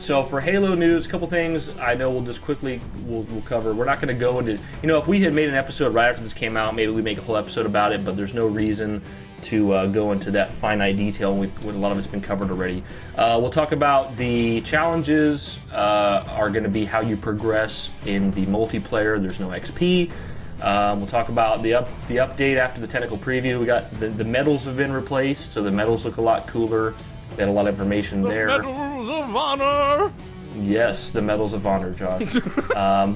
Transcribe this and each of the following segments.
So for Halo news, a couple things I know we'll just quickly we'll cover. We're not going to go into, if we had made an episode right after this came out, maybe we'd make a whole episode about it, but there's no reason to go into that finite detail. A lot of it's been covered already. We'll talk about the challenges are going to be how you progress in the multiplayer. There's no XP. We'll talk about the update after the technical preview. We got the medals have been replaced, so the medals look a lot cooler. We had a lot of information there. Medals of Honor! Yes, the Medals of Honor, Josh.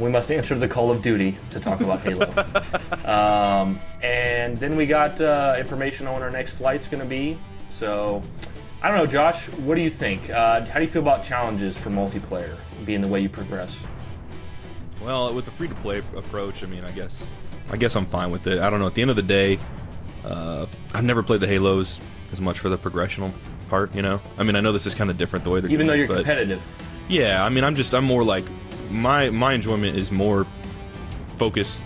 We must answer the call of duty to talk about Halo. And then we got information on when our next flight's going to be. So, I don't know, Josh, what do you think? How do you feel about challenges for multiplayer being the way you progress? Well, with the free-to-play approach, I mean, I guess I'm fine with it. I don't know. At the end of the day, I've never played the Halos as much for the progressional part, I mean, I know this is kind of different the way they're even though you're but, competitive. Yeah, I mean, I'm more like my enjoyment is more focused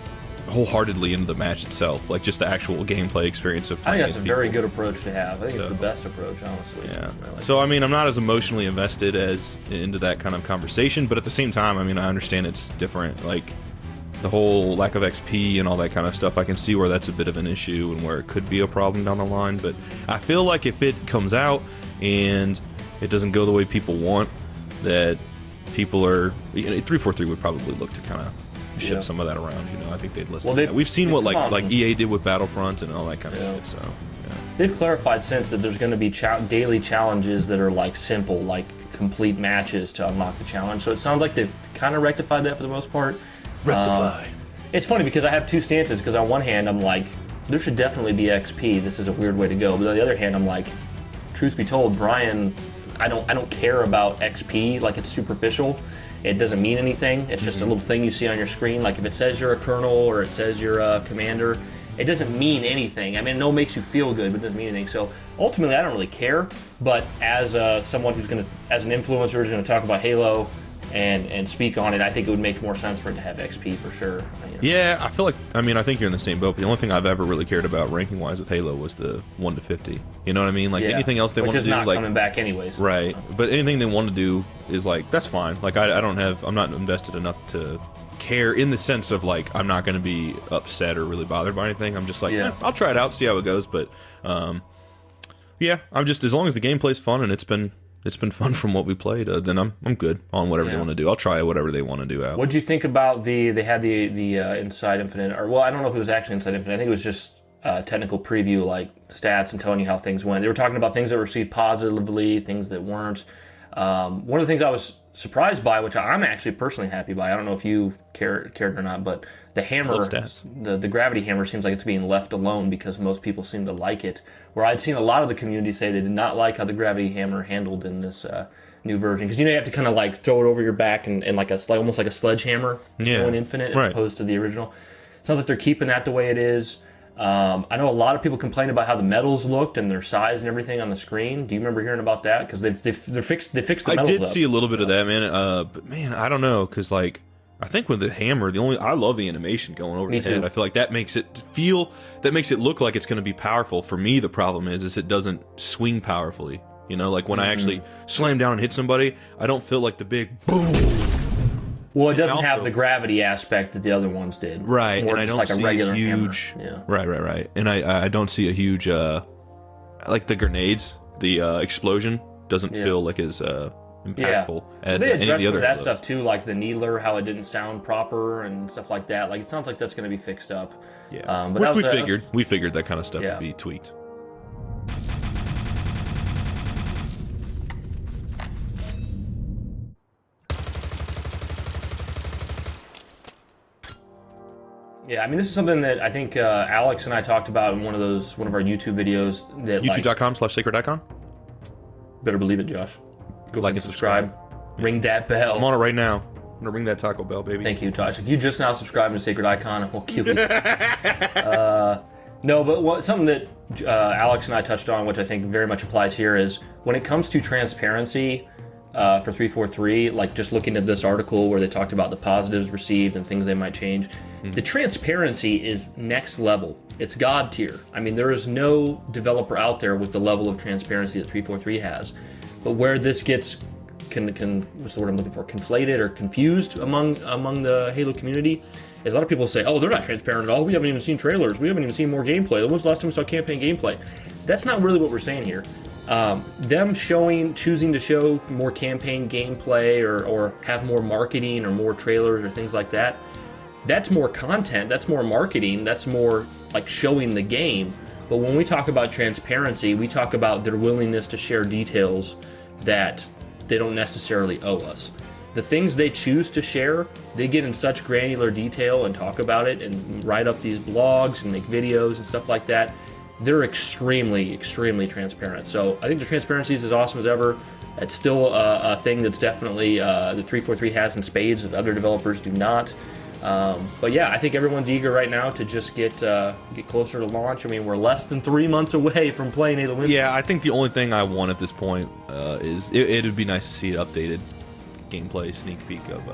wholeheartedly into the match itself, like just the actual gameplay experience of playing. I think that's a very good approach to have. I think it's the best approach, honestly. Yeah. So I mean, I'm not as emotionally invested as into that kind of conversation, but at the same time, I mean, I understand it's different. Like the whole lack of XP and all that kind of stuff, I can see where that's a bit of an issue and where it could be a problem down the line. But I feel like if it comes out and it doesn't go the way people want, that people are 343 would probably look to kind of ship some of that around. I think they'd listen. Well, we've seen what like EA did with Battlefront and all that kind of shit. So they've clarified since that there's going to be daily challenges that are like simple, like complete matches to unlock the challenge. So it sounds like they've kind of rectified that for the most part. It's funny because I have two stances, because on one hand I'm like, there should definitely be XP, this is a weird way to go, but on the other hand I'm like, truth be told, Brian, I don't care about XP, like it's superficial, it doesn't mean anything, it's just a little thing you see on your screen, like if it says you're a colonel or it says you're a commander, it doesn't mean anything. I mean, it makes you feel good, but it doesn't mean anything. So ultimately I don't really care, but as someone who's as an influencer who's going to talk about Halo and speak on it, I think it would make more sense for it to have XP for sure. Yeah, I feel like, I think you're in the same boat, but the only thing I've ever really cared about ranking-wise with Halo was the 1 to 50. You know what I mean? Like anything else they want to do, not coming back anyways. Right, but anything they want to do is like, that's fine. Like I'm not invested enough to care in the sense of like, I'm not going to be upset or really bothered by anything. I'm just like, I'll try it out, see how it goes, but yeah, I'm just, as long as the gameplay's fun and it's been fun from what we played, then I'm good on whatever they want to do. I'll try whatever they want to do out. What'd you think about they had the Inside Infinite, or well, I don't know if it was actually Inside Infinite. I think it was just technical preview, like stats and telling you how things went. They were talking about things that were received positively, things that weren't. One of the things I was surprised by, which I'm actually personally happy by, I don't know if you cared or not, but the hammer, the gravity hammer seems like it's being left alone because most people seem to like it. Where I'd seen a lot of the community say they did not like how the gravity hammer handled in this new version, because you have to kind of like throw it over your back and like almost like a sledgehammer in Infinite, as opposed to the original. Sounds like they're keeping that the way it is. I know a lot of people complained about how the medals looked and their size and everything on the screen. Do you remember hearing about that? Because they fixed the medals. I did see a little bit of that, man. But man, I don't know, because like I think with the hammer, I love the animation going over the head. I feel like that makes it look like it's going to be powerful. For me, the problem is it doesn't swing powerfully. Like when I actually slam down and hit somebody, I don't feel like the big boom. Well, it doesn't have the gravity aspect that the other ones did. Right, and I don't see a huge hammer. Right. And I don't see a huge like the grenades, the explosion doesn't feel like as impactful as any of the other. That stuff too, like the needler, how it didn't sound proper and stuff like that. Like it sounds like that's going to be fixed up. Yeah, but we figured that kind of stuff would be tweaked. Yeah, I mean, this is something that I think Alex and I talked about in one of our YouTube videos. That YouTube.com/sacred.com. Better believe it, Josh. Go like and subscribe. Ring that bell. I'm on it right now. I'm gonna ring that Taco Bell, baby. Thank you, Josh. If you just now subscribed to Sacred Icon, I will kill you. No, but something that Alex and I touched on, which I think very much applies here, is when it comes to transparency for 343, like just looking at this article where they talked about the positives received and things they might change, the transparency is next level. It's God tier. I mean, there is no developer out there with the level of transparency that 343 has. But where this gets what's the word I'm looking for? Conflated or confused among the Halo community is a lot of people say, oh, they're not transparent at all. We haven't even seen trailers. We haven't even seen more gameplay. When's the last time we saw campaign gameplay? That's not really what we're saying here. Them choosing to show more campaign gameplay or have more marketing or more trailers or things like that, that's more content, that's more marketing, that's more like showing the game. But when we talk about transparency, we talk about their willingness to share details that they don't necessarily owe us. The things they choose to share, they get in such granular detail and talk about it and write up these blogs and make videos and stuff like that. They're extremely, extremely transparent. So I think the transparency is as awesome as ever. It's still a thing that's definitely the 343 has in spades that other developers do not. But yeah, I think everyone's eager right now to just get closer to launch. I mean, we're less than 3 months away from playing Halo Infinite. Yeah, I think the only thing I want at this point is it'd be nice to see it updated gameplay sneak peek of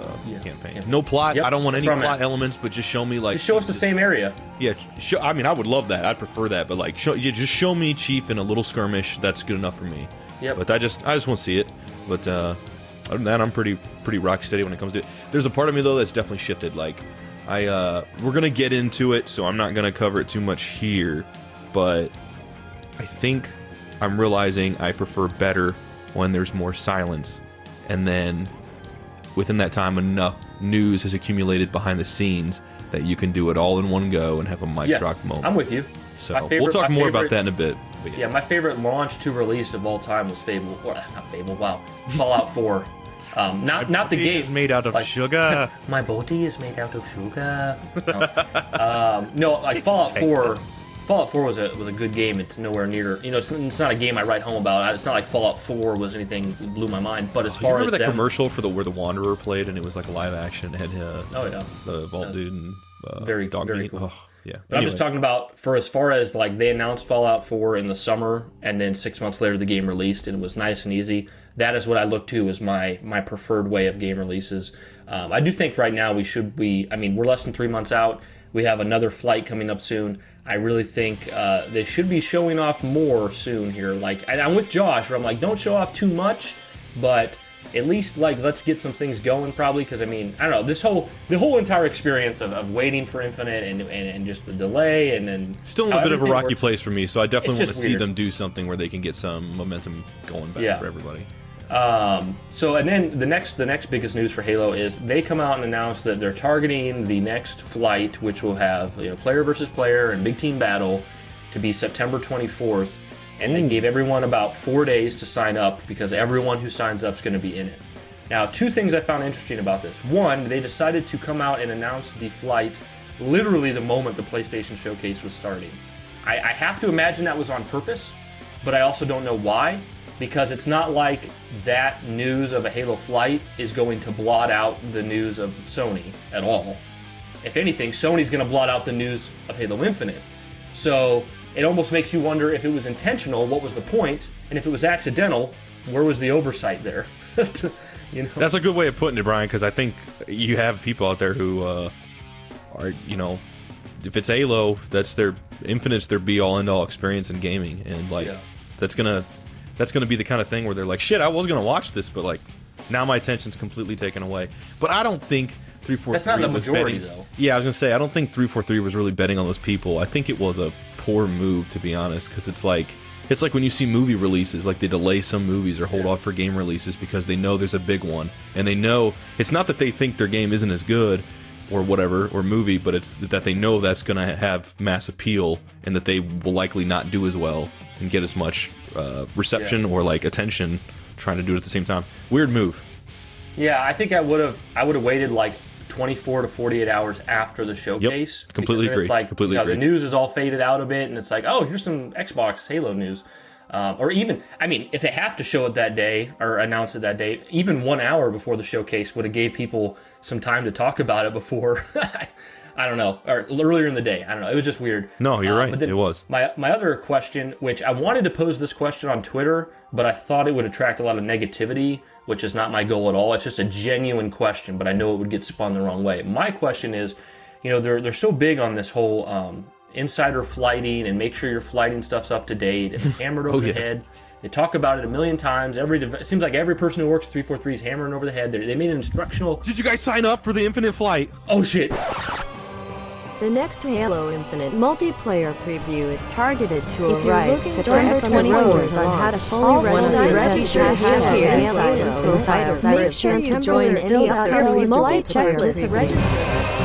campaign. No plot. Yep, I don't want any plot elements, but just show me like. Just show us the same area. Yeah, I mean, I would love that. I'd prefer that, but like, just show me Chief in a little skirmish. That's good enough for me. Yep. But I just want to see it. But other than that, I'm pretty rock steady when it comes to it. There's a part of me though that's definitely shifted. Like, we're gonna get into it, so I'm not gonna cover it too much here. But I think I'm realizing I prefer better when there's more silence, and then within that time enough news has accumulated behind the scenes that you can do it all in one go and have a mic drop moment. I'm with you. So we'll talk more about that in a bit. But yeah, my favorite launch to release of all time was Fallout 4. Not the game. Is made out of like, sugar. My body is made out of sugar. No, like Fallout 4. Fallout 4 was a good game. It's nowhere near, it's not a game I write home about. It's not like Fallout 4 was anything that blew my mind. But as far remember as that commercial for where the Wanderer played, and it was like a live action. It had the Vault Dude and very Dog very Meat. cool. Oh, yeah. But I'm just talking about for as far as like they announced Fallout 4 in the summer, and then 6 months later the game released, and it was nice and easy. That is what I look to as my preferred way of game releases. I do think right now we're less than 3 months out. We have another flight coming up soon. I really think they should be showing off more soon here. Like, I'm with Josh, where I'm like, don't show off too much, but at least like let's get some things going, probably. Because I mean, I don't know, the whole entire experience of waiting for Infinite and just the delay and then still a bit of a rocky place for me. So I definitely want to see weird. them do something where they can get some momentum going back for everybody. So and then the next biggest news for Halo is they come out and announce that they're targeting the next flight, which will have player versus player and big team battle, to be September 24th, and they gave everyone about 4 days to sign up because everyone who signs up is going to be in it. Now, two things I found interesting about this. One, they decided to come out and announce the flight literally the moment the PlayStation Showcase was starting. I have to imagine that was on purpose, but I also don't know why. Because it's not like that news of a Halo flight is going to blot out the news of Sony at all. If anything, Sony's going to blot out the news of Halo Infinite. So it almost makes you wonder if it was intentional, what was the point? And if it was accidental, where was the oversight there? That's a good way of putting it, Brian, because I think you have people out there who are, if it's Halo, that's their Infinite's their be-all, end-all experience in gaming. And, that's going to be the kind of thing where they're like, shit, I was going to watch this, but like now my attention's completely taken away. But I don't think 343 That's not the was majority, betting. though. Yeah, I was going to say, I don't think 343 was really betting on those people. I think it was a poor move, to be honest, because it's like when you see movie releases, like they delay some movies or hold off for game releases because they know there's a big one. And they know, it's not that they think their game isn't as good or whatever, or movie, but it's that they know that's going to have mass appeal and that they will likely not do as well and get as much reception or like attention trying to do it at the same time. Weird move. Yeah, I think I would have waited like 24 to 48 hours after the showcase. Yep. Completely agree. It's like completely agree. The news is all faded out a bit, and it's like, oh, here's some Xbox Halo news. Or even, I mean, if they have to show it that day or announce it that day, even 1 hour before the showcase would have gave people some time to talk about it before. I don't know, or earlier in the day. I don't know. It was just weird. No, you're right. But then it was. My other question, which I wanted to pose this question on Twitter, but I thought it would attract a lot of negativity, which is not my goal at all. It's just a genuine question, but I know it would get spun the wrong way. My question is, they're so big on this whole insider flighting and make sure your flighting stuff's up to date and hammered over the head. They talk about it a million times. It seems like every person who works at 343 is hammering over the head. They made an instructional... Did you guys sign up for the Infinite Flight? Oh, shit. The next Halo Infinite multiplayer preview is targeted to If you're arrive looking September for 21st on how to all fully website register Halo profiles, make sure to join any upcoming multiplayer preview.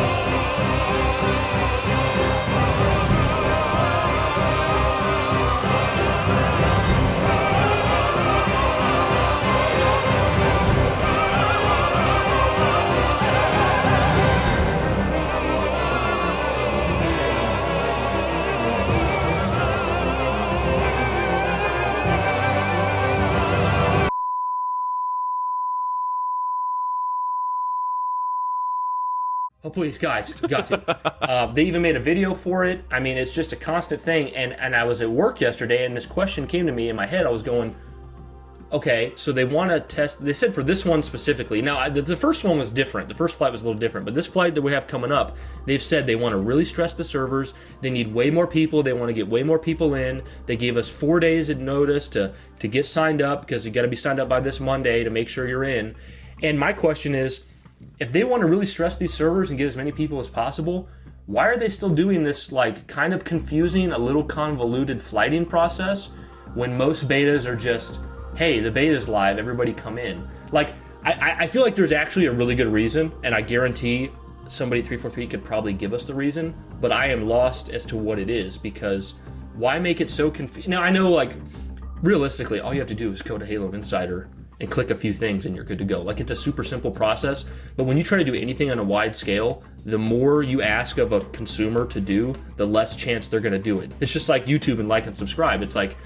Oh, please, guys, you got to. They even made a video for it. I mean, it's just a constant thing. And I was at work yesterday, and this question came to me in my head. I was going, okay, so they want to test. They said for this one specifically. Now, the first one was different. The first flight was a little different. But this flight that we have coming up, they've said they want to really stress the servers. They need way more people. They want to get way more people in. They gave us 4 days of notice to get signed up, because you got to be signed up by this Monday to make sure you're in. And my question is, if they want to really stress these servers and get as many people as possible, why are they still doing this like kind of confusing, a little convoluted flighting process when most betas are just, hey, the beta's live, everybody come in? Like, I feel like there's actually a really good reason, and I guarantee somebody at 343 could probably give us the reason, but I am lost as to what it is, because why make it so confusing? Now, I know, like, realistically, all you have to do is go to Halo Insider and click a few things and you're good to go. Like, it's a super simple process, but when you try to do anything on a wide scale, the more you ask of a consumer to do, the less chance they're gonna do it. It's just like YouTube and like and subscribe. It's like,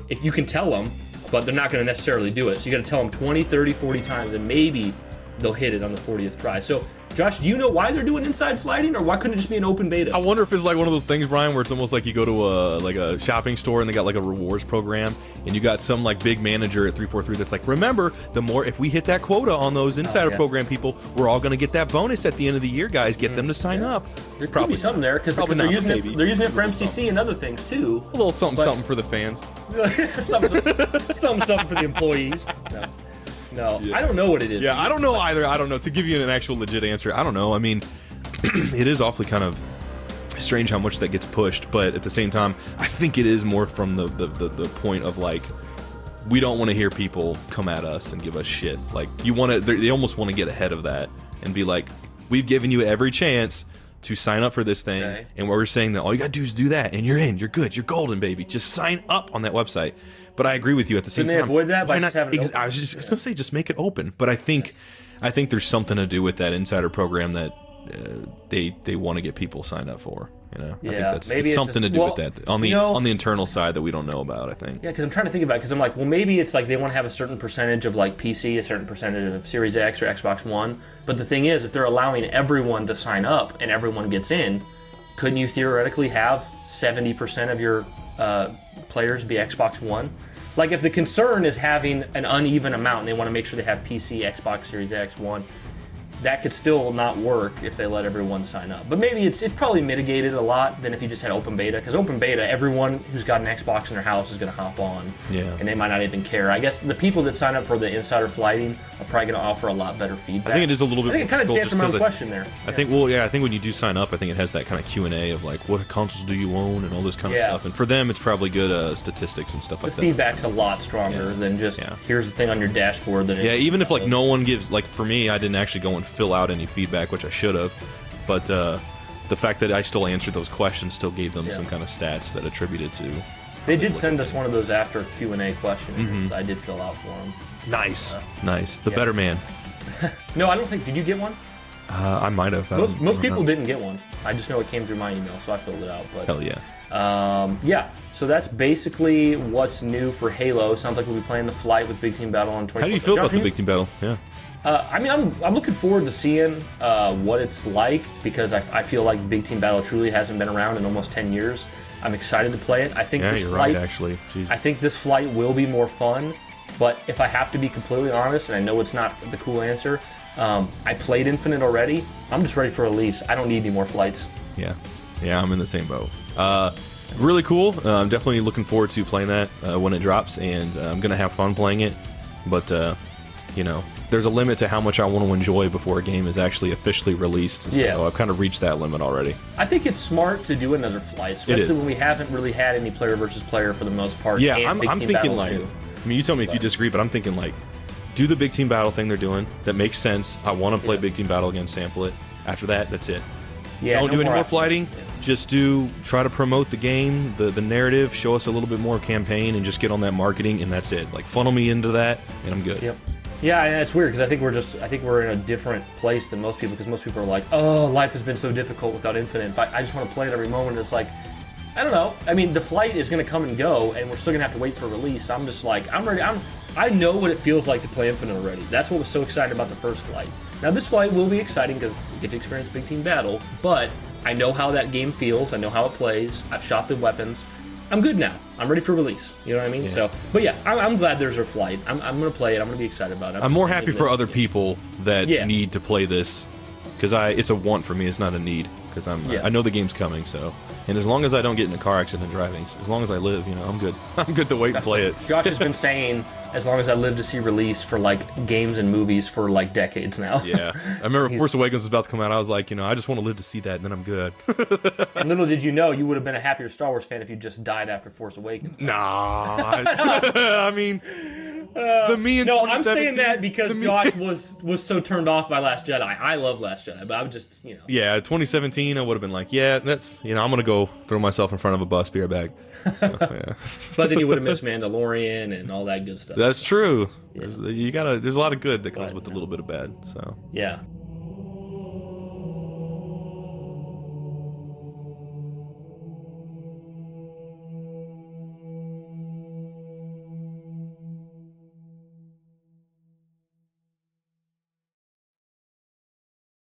if you can tell them, but they're not gonna necessarily do it. So you gotta tell them 20, 30, 40 times, and maybe they'll hit it on the 40th try. So, Josh, do you know why they're doing inside flighting, or why couldn't it just be an open beta? I wonder if it's like one of those things, Brian, where it's almost like you go to a shopping store and they got like a rewards program, and you got some like big manager at 343 that's like, remember, the more, if we hit that quota on those insider program people, we're all going to get that bonus at the end of the year, guys. Get them to sign up. There could be something there, because they're using it for MCC and other things too. A little something for the fans. something for the employees. No, yeah. I don't know what it is. Yeah, I don't know either. I don't know. To give you an actual legit answer, I don't know. I mean, it is awfully kind of strange how much that gets pushed, but at the same time, I think it is more from the point of like, we don't want to hear people come at us and give us shit. Like, you want to, they almost want to get ahead of that and be like, we've given you every chance to sign up for this thing, okay, and we're saying that all you gotta do is do that, and you're in, you're good, you're golden, baby. Just sign up on that website. But I agree with you at the same time. Can they avoid that by just having it open? I was just gonna say, just make it open. But I think there's something to do with that insider program that they want to get people signed up for. You know, yeah, I think that's maybe something to do with that on the internal side that we don't know about. I think. Yeah, because I'm trying to think about it. Because I'm like, well, maybe it's like they want to have a certain percentage of like PC, a certain percentage of Series X or Xbox One. But the thing is, if they're allowing everyone to sign up and everyone gets in, couldn't you theoretically have 70% of your players be Xbox One? Like, if the concern is having an uneven amount and they want to make sure they have PC, Xbox Series X, One, that could still not work if they let everyone sign up. But maybe it's probably mitigated a lot than if you just had open beta, because open beta, everyone who's got an Xbox in their house is going to hop on, and they might not even care. I guess the people that sign up for the insider flighting are probably going to offer a lot better feedback. I think it is a little bit. I think it kind of answers my own question there. I think when you do sign up, I think it has that kind of Q&A of like, what consoles do you own and all this kind of stuff. And for them, it's probably good statistics and stuff like that. The feedback's a lot stronger than just here's the thing on your dashboard that. Even if like no one gives, like for me, I didn't actually go and fill out any feedback, which I should have, but the fact that I still answered those questions still gave them some kind of stats that attributed to. They did send us one of those after Q&A questions. I did fill out for them. Nice. The better man. No, I don't think. Did you get one? I might have. Most people didn't get one. I just know it came through my email, so I filled it out. But hell yeah. So that's basically what's new for Halo. Sounds like we'll be playing the flight with Big Team Battle on 24. How do you feel about the Big Team Battle? Yeah. I mean, I'm looking forward to seeing what it's like, because I feel like Big Team Battle truly hasn't been around in almost 10 years. I'm excited to play it. I think this flight, right, actually. I think this flight will be more fun, but if I have to be completely honest, and I know it's not the cool answer, I played Infinite already. I'm just ready for release. I don't need any more flights. Yeah, I'm in the same boat. Really cool. I'm definitely looking forward to playing that when it drops, and I'm gonna have fun playing it. But you know, there's a limit to how much I want to enjoy before a game is actually officially released. So I've kind of reached that limit already. I think it's smart to do another flight, especially when we haven't really had any player versus player for the most part. Yeah, I'm thinking like, I mean, you tell me if you disagree, but I'm thinking like, do the big team battle thing they're doing. That makes sense. I want to play big team battle again, sample it. After that, that's it. Yeah, don't do any more flighting. Just try to promote the game, the narrative, show us a little bit more campaign, and just get on that marketing, and that's it. Like, funnel me into that, and I'm good. Yep. Yeah, and it's weird because I think we're in a different place than most people, because most people are like, oh, life has been so difficult without Infinite. I just want to play it every moment. It's like, I don't know. I mean, the flight is going to come and go, and we're still going to have to wait for release. I'm just like, I'm ready. I know what it feels like to play Infinite already. That's what was so exciting about the first flight. Now, this flight will be exciting because you get to experience big team battle, but I know how that game feels. I know how it plays. I've shot the weapons. I'm good now. I'm ready for release. You know what I mean? Yeah. So, but yeah, I'm glad there's a flight. I'm going to play it. I'm going to be excited about it. I'm more happy for other people that need to play this, because it's a want for me. It's not a need, because I know the game's coming. So, and as long as I don't get in a car accident driving, as long as I live, you know, I'm good. I'm good to wait and play it. Josh has been saying, as long as I live to see release for like games and movies for like decades now. Yeah, I remember Force Awakens was about to come out. I was like, you know, I just want to live to see that, and then I'm good. And little did you know, you would have been a happier Star Wars fan if you just died after Force Awakens. Nah, I mean, the me and no, I'm saying that because Josh was so turned off by Last Jedi. I love Last Jedi, but I would just, you know. Yeah, 2017, I would have been like, yeah, that's, you know, I'm gonna go throw myself in front of a bus, be right back. So, yeah. But then you would have missed Mandalorian and all that good stuff. That's true. Yeah. There's a lot of good that comes with a little bit of bad. So yeah.